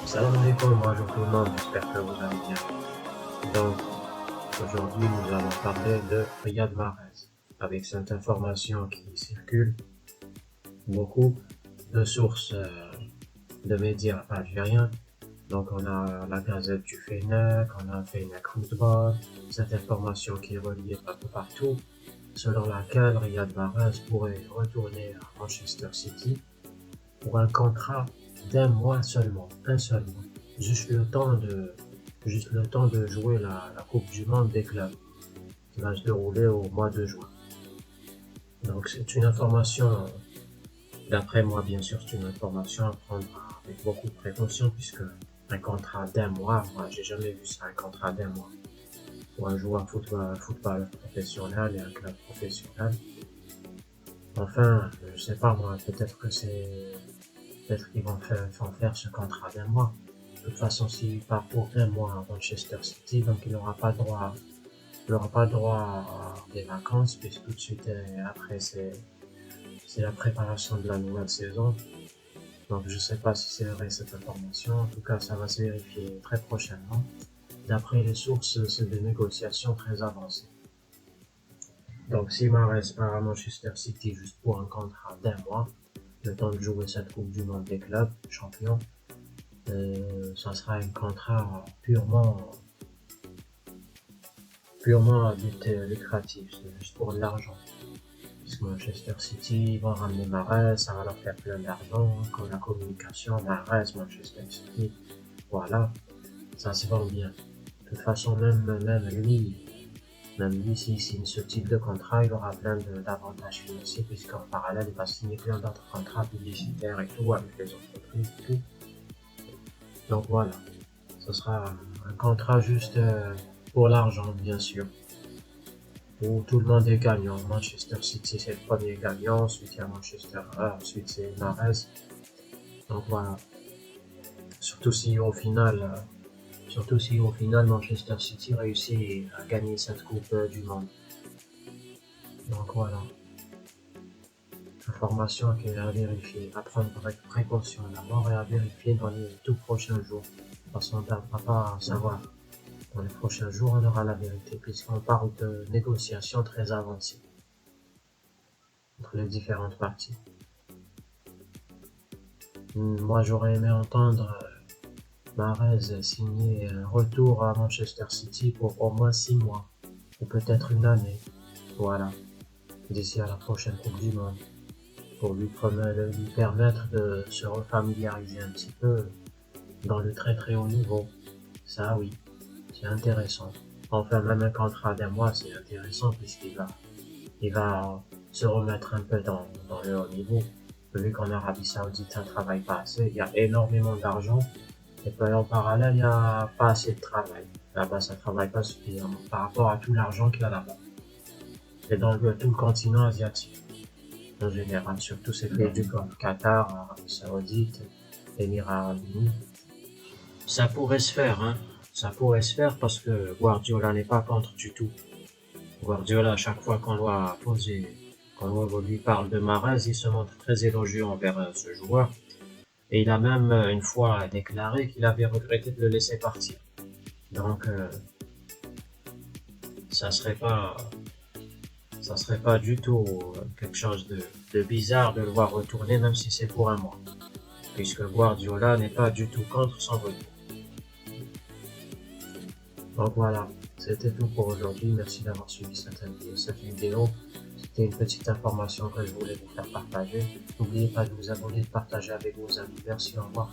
Salam alaikum, bonjour tout le monde, j'espère que vous allez bien. Donc, aujourd'hui, nous allons parler de Riyad Mahrez, avec cette information qui circule beaucoup de sources de médias algériens. Donc, on a la Gazette du Fennec, on a Fennec Football, cette information qui est reliée un peu partout, selon laquelle Riyad Mahrez pourrait retourner à Manchester City pour un contrat d'un mois seulement, un seul mois, juste le temps de, juste le temps de jouer la Coupe du Monde des clubs, qui va se dérouler au mois de juin. Donc c'est une information, d'après moi bien sûr, c'est une information à prendre avec beaucoup de précaution, puisque un contrat d'un mois, moi j'ai jamais vu ça, un contrat d'un mois, pour un joueur football professionnel et un club professionnel. Enfin, je sais pas moi, peut-être qu'ils vont faire ce contrat d'un mois. De toute façon, s'il part pour un mois à Manchester City, donc il n'aura pas le droit à des vacances, puisque tout de suite après c'est la préparation de la nouvelle saison. Donc je sais pas si c'est vrai cette information. En tout cas, ça va se vérifier très prochainement. D'après les sources, c'est des négociations très avancées. Donc si Mahrez part à Manchester City juste pour un contrat d'un mois, le temps de jouer cette Coupe du Monde des clubs champions, ça sera un contrat purement à but lucratif, c'est juste pour de l'argent. Puisque Manchester City vont ramener Mahrez, ça va leur faire plein d'argent, comme la communication, Mahrez, Manchester City, voilà, ça se vend bien. De toute façon, même lui, s'il signe ce type de contrat, il aura plein d'avantages financiers, puisqu'en parallèle, il va signer plein d'autres contrats publicitaires et tout, avec les entreprises et tout. Donc voilà, ce sera un contrat juste pour l'argent, bien sûr, où tout le monde est gagnant. Manchester City, c'est le premier gagnant, ensuite il y a ensuite c'est Mahrez. Donc voilà, surtout si au final, Manchester City réussit à gagner cette Coupe du Monde. Donc voilà, information qui est à vérifier, à prendre avec précaution d'abord et à vérifier dans les tout prochains jours. Parce qu'on ne tardera pas à savoir. Dans les prochains jours, on aura la vérité, puisqu'on parle de négociations très avancées entre les différentes parties. Moi, j'aurais aimé entendre Mahrez signer un retour à Manchester City pour au moins 6 mois, ou peut-être une année. Voilà, d'ici à la prochaine Coupe du Monde, pour lui permettre de se refamiliariser un petit peu dans le très très haut niveau. Ça, oui, c'est intéressant. Enfin, même un contrat d'un mois, c'est intéressant il va se remettre un peu dans le haut niveau. Vu qu'en Arabie Saoudite, ça ne travaille pas assez, il y a énormément d'argent. Et puis en parallèle, il n'y a pas assez de travail. Là-bas, ça ne travaille pas suffisamment par rapport à tout l'argent qu'il y a là-bas. Et dans tout le continent asiatique, en général, surtout ces pays du Golfe, Qatar, Arabie Saoudite, Émirats Arabes Unis. Ça pourrait se faire, hein. Ça pourrait se faire parce que Guardiola n'est pas contre du tout. Guardiola, à chaque fois qu'on lui parle de Mahrez, il se montre très élogieux envers ce joueur. Et il a même une fois déclaré qu'il avait regretté de le laisser partir. Donc, ça serait pas, ça serait pas du tout quelque chose de bizarre de le voir retourner, même si c'est pour un mois. Puisque Guardiola n'est pas du tout contre son retour. Donc voilà, c'était tout pour aujourd'hui. Merci d'avoir suivi cette vidéo. C'était une petite information que je voulais vous faire partager. N'oubliez pas de vous abonner, de partager avec vos amis. Merci, au revoir.